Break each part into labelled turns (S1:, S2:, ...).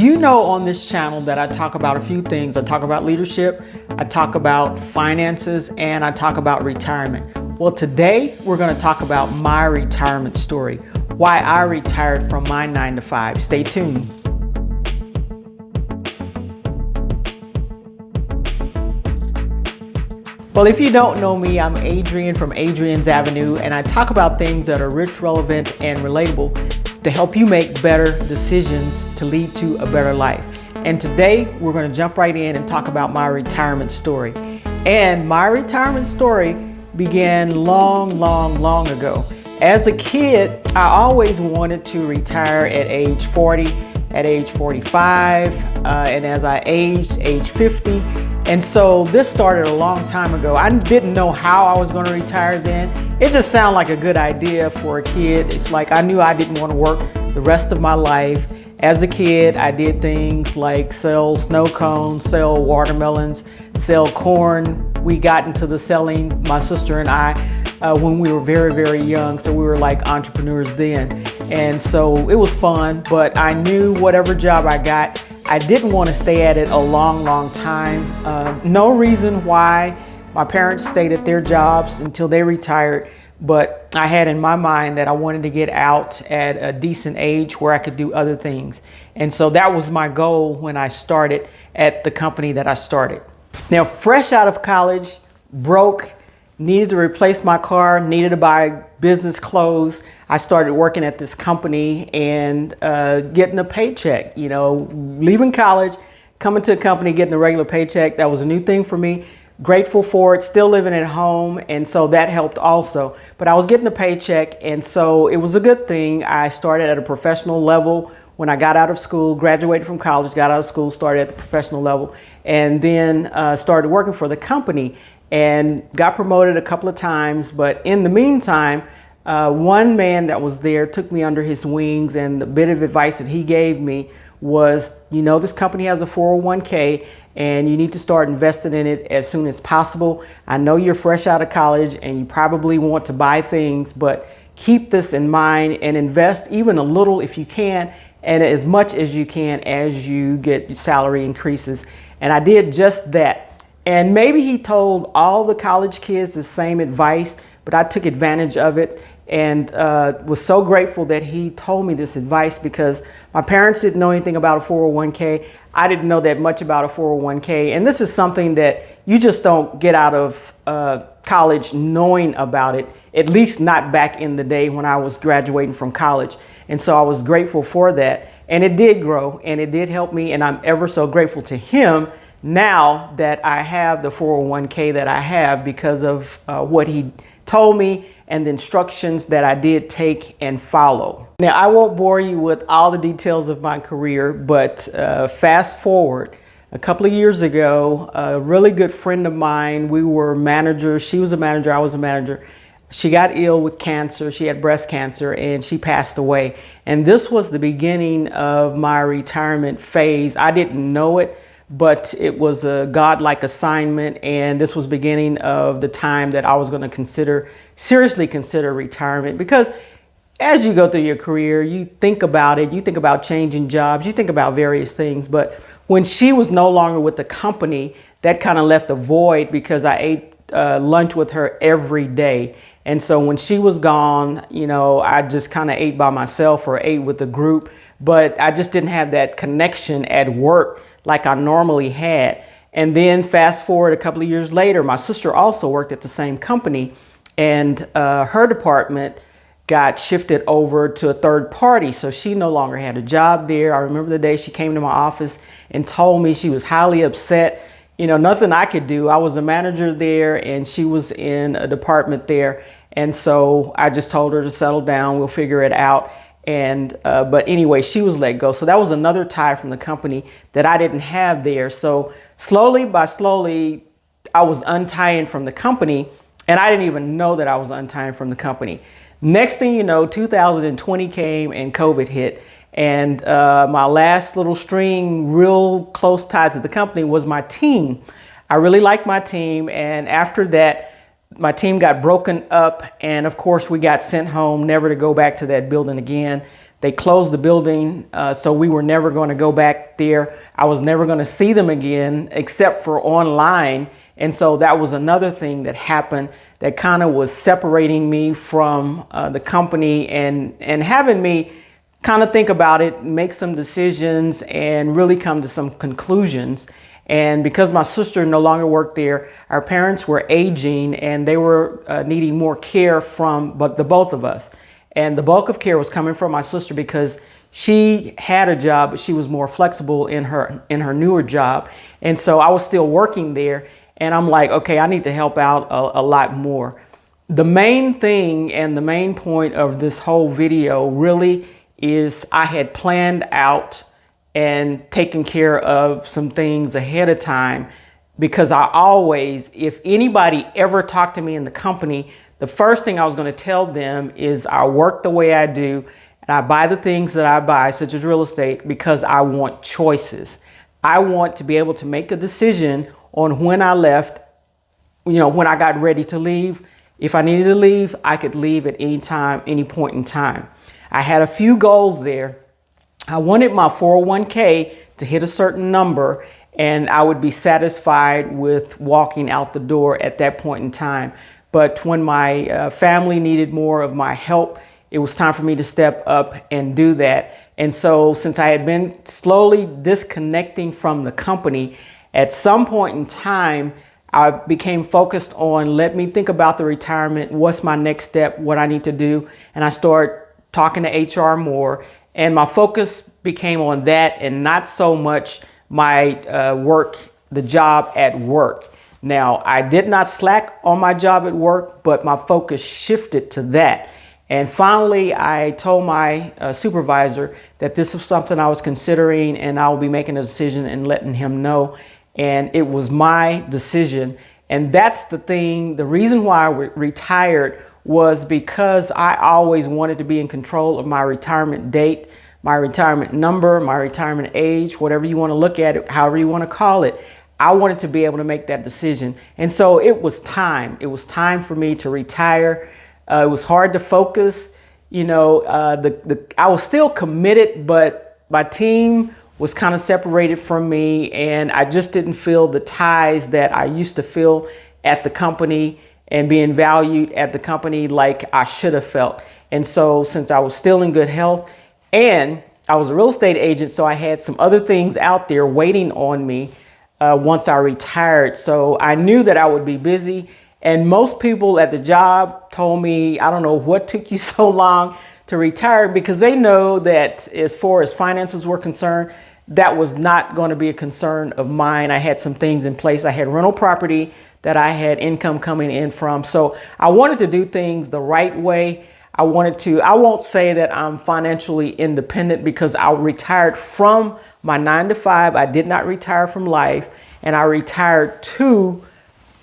S1: You know, on this channel that I talk about a few things. I talk about leadership, I talk about finances, and I talk about retirement. Well, today we're going to talk about my retirement story, why I retired from my 9-to-5. Stay tuned. Well, if you don't know me, I'm Adrian from Adrian's Avenue, and I talk about things that are rich, relevant, and relatable to help you make better decisions to lead to a better life. And today we're going to jump right in and talk about my retirement story. And my retirement story began long ago. As a kid, I always wanted to retire at age 40, at age 45, and as I aged, age 50. And so this started a long time ago. I didn't know how I was going to retire then. It just sounded like a good idea for a kid. It's like I knew I didn't want to work the rest of my life. As a kid, I did things like sell snow cones, sell watermelons, sell corn. We got into the selling, my sister and I, when we were very young. So we were like entrepreneurs then. And so it was fun, but I knew whatever job I got, I didn't want to stay at it a long time. No reason why. My parents stayed at their jobs until they retired, but I had in my mind that I wanted to get out at a decent age where I could do other things. And so that was my goal when I started at the company that I started. Now, fresh out of college, broke, needed to replace my car, needed to buy business clothes. I started working at this company and getting a paycheck, you know, leaving college, coming to a company, getting a regular paycheck. That was a new thing for me. Grateful for it, still living at home. And so that helped also. But I was getting a paycheck. And so it was a good thing. I started at a professional level when I got out of school, graduated from college, got out of school, started at the professional level, and then started working for the company and got promoted a couple of times. But in the meantime, one man that was there took me under his wings, and the bit of advice that he gave me was, you know, this company has a 401k and you need to start investing in it as soon as possible. I know you're fresh out of college and you probably want to buy things, but keep this in mind and invest even a little if you can, and as much as you can as you get salary increases. And I did just that. And maybe he told all the college kids the same advice, but I took advantage of it and was so grateful that he told me this advice, because my parents didn't know anything about a 401k. I didn't know that much about a 401k. And this is something that you just don't get out of college knowing about it, at least not back in the day when I was graduating from college. And so I was grateful for that. And it did grow and it did help me. And I'm ever so grateful to him now that I have the 401k that I have because of what he told me and the instructions that I did take and follow. Now, I won't bore you with all the details of my career, but fast forward a couple of years ago, a really good friend of mine, we were managers. She was a manager, I was a manager. She got ill with cancer. She had breast cancer and she passed away. And this was the beginning of my retirement phase. I didn't know it, but it was a godlike assignment, and this was beginning of the time that I was going to seriously consider retirement. Because as you go through your career, you think about it, you think about changing jobs, you think about various things. But when she was no longer with the company, that kind of left a void, because I ate lunch with her every day. And so when she was gone, you know, I just kind of ate by myself or ate with the group, but I just didn't have that connection at work like I normally had. And then fast forward a couple of years later, my sister also worked at the same company, and her department got shifted over to a third party. So she no longer had a job there. I remember the day she came to my office and told me she was highly upset. You know, nothing I could do. I was a manager there and she was in a department there. And so I just told her to settle down, we'll figure it out. And but anyway, she was let go. So that was another tie from the company that I didn't have there. So slowly by slowly, I was untying from the company, and I didn't even know that I was untying from the company. Next thing you know, 2020 came and COVID hit. And my last little string, real close tie to the company was my team. I really liked my team. And after that, my team got broken up, and of course we got sent home, never to go back to that building again. They closed the building, so we were never going to go back there. I was never going to see them again except for online. And so that was another thing that happened that kind of was separating me from the company and having me kind of think about it, make some decisions, and really come to some conclusions. And because my sister no longer worked there, our parents were aging and they were needing more care from the both of us. And the bulk of care was coming from my sister because she had a job, but she was more flexible in her newer job. And so I was still working there. And I'm like, okay, I need to help out a lot more. The main thing and the main point of this whole video really is I had planned out and taken care of some things ahead of time, because I always, if anybody ever talked to me in the company, the first thing I was going to tell them is I work the way I do and I buy the things that I buy, such as real estate, because I want choices. I want to be able to make a decision on when I left, when I got ready to leave. If I needed to leave, I could leave at any time, any point in time. I had a few goals there. I wanted my 401k to hit a certain number and I would be satisfied with walking out the door at that point in time. But when my family needed more of my help, it was time for me to step up and do that. And so since I had been slowly disconnecting from the company, at some point in time, I became focused on, let me think about the retirement. What's my next step? What I need to do? And I started talking to HR more. And my focus became on that and not so much my work, the job at work. Now, I did not slack on my job at work, but my focus shifted to that. And finally, I told my supervisor that this was something I was considering and I will be making a decision and letting him know. And it was my decision. And that's the thing. The reason why I retired was because I always wanted to be in control of my retirement date, my retirement number, my retirement age, whatever you want to look at it, however you want to call it. I wanted to be able to make that decision. And so it was time. It was time for me to retire. It was hard to focus. I was still committed, but my team was kind of separated from me and I just didn't feel the ties that I used to feel at the company and being valued at the company like I should have felt. And so since I was still in good health and I was a real estate agent, so I had some other things out there waiting on me once I retired. So I knew that I would be busy. And most people at the job told me, I don't know what took you so long to retire, because they know that as far as finances were concerned, that was not going to be a concern of mine. I had some things in place. I had rental property that I had income coming in from. So I wanted to do things the right way. I won't say that I'm financially independent because I retired from my 9-to-5. I did not retire from life, and I retired to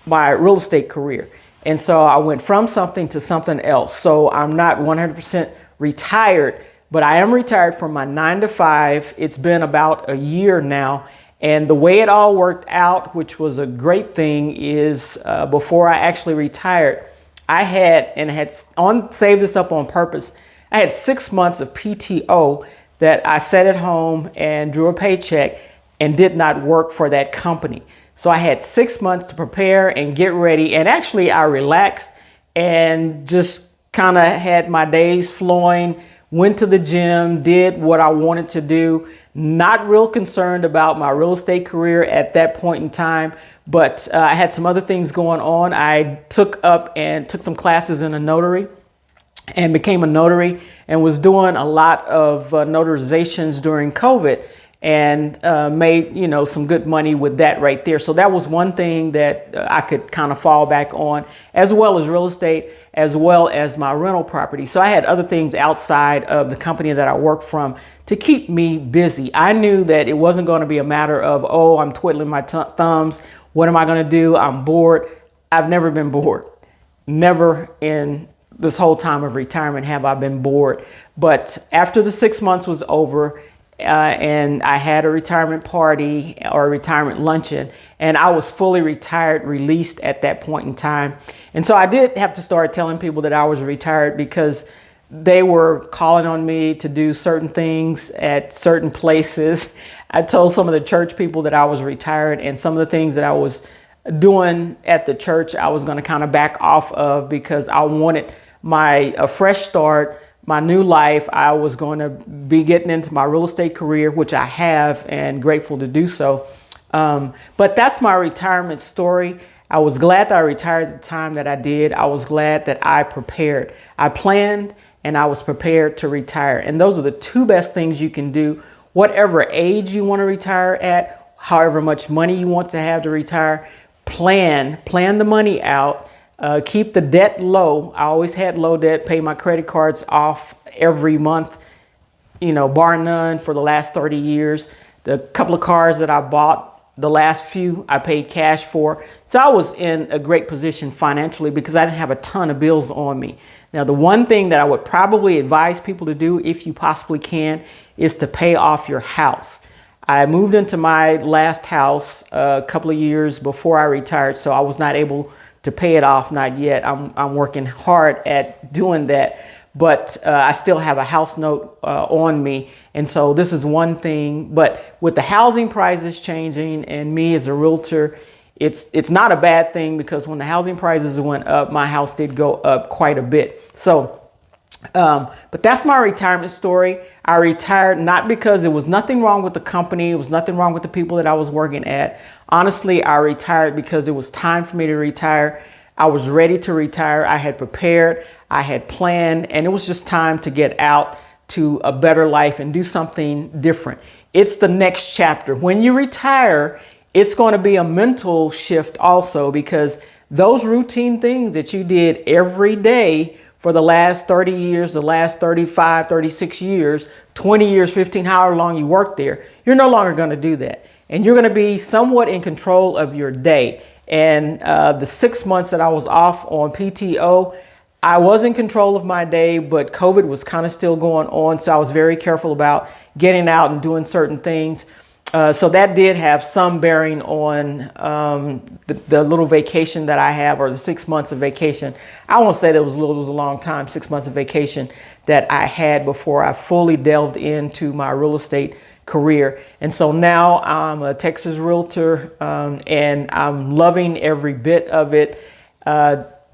S1: my real estate career. And so I went from something to something else. So I'm not 100% retired, but I am retired from my 9-to-5. It's been about a year now. And the way it all worked out, which was a great thing, is before I actually retired, I had saved this up on purpose. I had 6 months of PTO that I sat at home and drew a paycheck and did not work for that company. So I had 6 months to prepare and get ready. And actually I relaxed and just kind of had my days flowing, went to the gym, did what I wanted to do. Not real concerned about my real estate career at that point in time, but I had some other things going on. I took some classes in a notary and became a notary and was doing a lot of notarizations during COVID and made, some good money with that right there. So that was one thing that I could kind of fall back on, as well as real estate, as well as my rental property. So I had other things outside of the company that I worked from to keep me busy. I knew that it wasn't going to be a matter of, I'm twiddling my thumbs. What am I going to do? I'm bored. I've never been bored. Never in this whole time of retirement have I been bored. But after the 6 months was over, and I had a retirement party or a retirement luncheon, and I was fully retired, released at that point in time. And so I did have to start telling people that I was retired, because they were calling on me to do certain things at certain places. I told some of the church people that I was retired, and some of the things that I was doing at the church I was going to kind of back off of because I wanted a fresh start, my new life. I was going to be getting into my real estate career, which I have, and grateful to do so. But that's my retirement story. I was glad that I retired at the time that I did. I was glad that I prepared. I planned and I was prepared to retire. And those are the two best things you can do. Whatever age you want to retire at, however much money you want to have to retire, plan the money out. Keep the debt low. I always had low debt, pay my credit cards off every month, bar none for the last 30 years. The couple of cars that I bought, the last few I paid cash for. So I was in a great position financially because I didn't have a ton of bills on me. Now, the one thing that I would probably advise people to do, if you possibly can, is to pay off your house. I moved into my last house a couple of years before I retired, so I was not able to pay it off, not yet. I'm working hard at doing that. But I still have a house note on me. And so this is one thing. But with the housing prices changing and me as a realtor, it's not a bad thing because when the housing prices went up, my house did go up quite a bit. So, but that's my retirement story. I retired not because there was nothing wrong with the company. It was nothing wrong with the people that I was working at. Honestly, I retired because it was time for me to retire. I was ready to retire. I had prepared, I had planned, and it was just time to get out to a better life and do something different. It's the next chapter. When you retire, it's going to be a mental shift also, because those routine things that you did every day for the last 30 years, the last 35, 36 years, 20 years, 15, however long you worked there, you're no longer going to do that. And you're going to be somewhat in control of your day. And the 6 months that I was off on PTO, I was in control of my day, but COVID was kind of still going on. So I was very careful about getting out and doing certain things. So that did have some bearing on the little vacation that I have, or the 6 months of vacation. I won't say that it was a long time, 6 months of vacation that I had before I fully delved into my real estate career. And so now I'm a Texas realtor, and I'm loving every bit of it.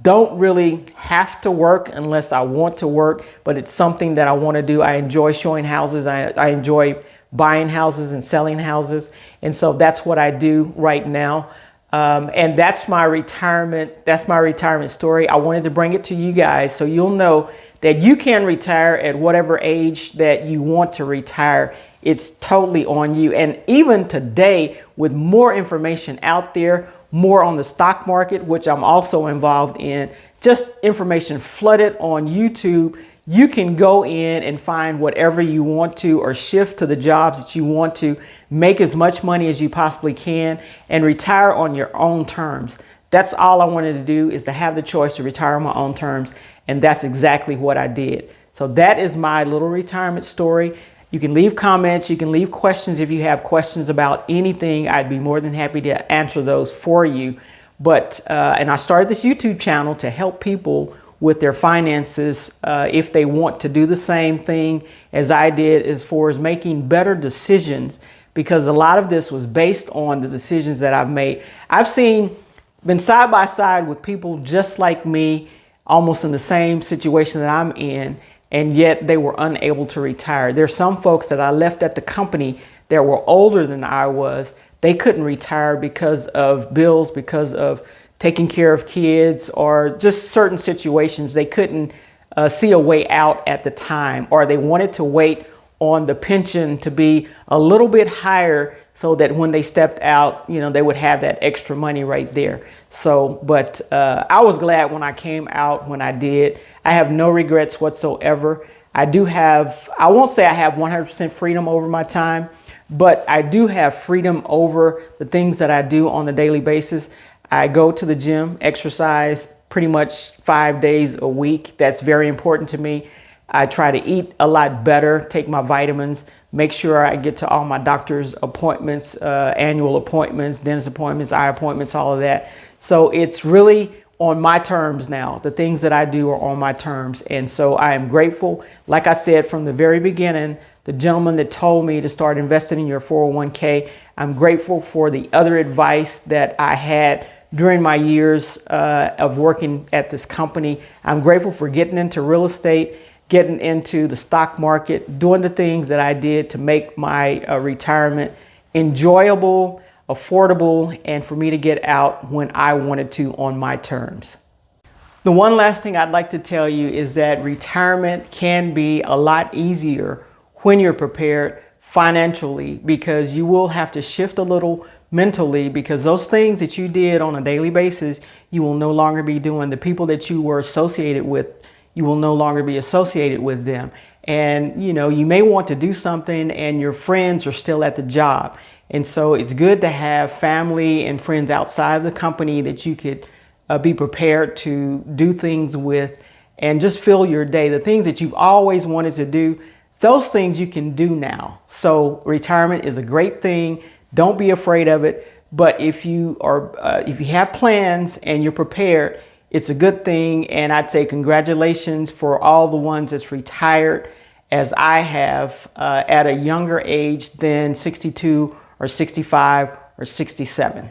S1: Don't really have to work unless I want to work, but it's something that I want to do. I enjoy showing houses. I enjoy buying houses and selling houses. And so that's what I do right now. And that's my retirement. That's my retirement story. I wanted to bring it to you guys so you'll know that you can retire at whatever age that you want to retire. It's totally on you. And even today, with more information out there, more on the stock market, which I'm also involved in, just information flooded on YouTube, you can go in and find whatever you want to, or shift to the jobs that you want to, make as much money as you possibly can, and retire on your own terms. That's all I wanted to do, is to have the choice to retire on my own terms. And that's exactly what I did. So that is my little retirement story. You can leave comments. You can leave questions if you have questions about anything. I'd be more than happy to answer those for you. But, and I started this YouTube channel to help people with their finances if they want to do the same thing as I did, as far as making better decisions, because a lot of this was based on the decisions that I've made. I've been side by side with people just like me, almost in the same situation that I'm in, and yet they were unable to retire. There's some folks that I left at the company that were older than I was. They couldn't retire because of bills, because of taking care of kids, or just certain situations. They couldn't see a way out at the time, or they wanted to wait on the pension to be a little bit higher so that when they stepped out, they would have that extra money right there. So, but I was glad when I came out when I did. I have no regrets whatsoever. I won't say I have 100% freedom over my time, but I do have freedom over the things that I do on a daily basis. I go to the gym, exercise pretty much 5 days a week. That's very important to me. I try to eat a lot better, take my vitamins, make sure I get to all my doctor's appointments, annual appointments, dentist appointments, eye appointments, all of that. So it's really on my terms now. The things that I do are on my terms. And so I am grateful. Like I said, from the very beginning, the gentleman that told me to start investing in your 401k, I'm grateful for the other advice that I had during my years of working at this company. I'm grateful for getting into real estate, getting into the stock market, doing the things that I did to make my retirement enjoyable, affordable, and for me to get out when I wanted to on my terms. The one last thing I'd like to tell you is that retirement can be a lot easier when you're prepared financially, because you will have to shift a little mentally, because those things that you did on a daily basis, you will no longer be doing. The people that you were associated with, you will no longer be associated with them. And you may want to do something and your friends are still at the job. And so it's good to have family and friends outside of the company that you could be prepared to do things with and just fill your day. The things that you've always wanted to do, those things you can do now. So retirement is a great thing. Don't be afraid of it. But if you have plans and you're prepared, it's a good thing. And I'd say congratulations for all the ones that's retired, as I have, at a younger age than 62 or 65 or 67.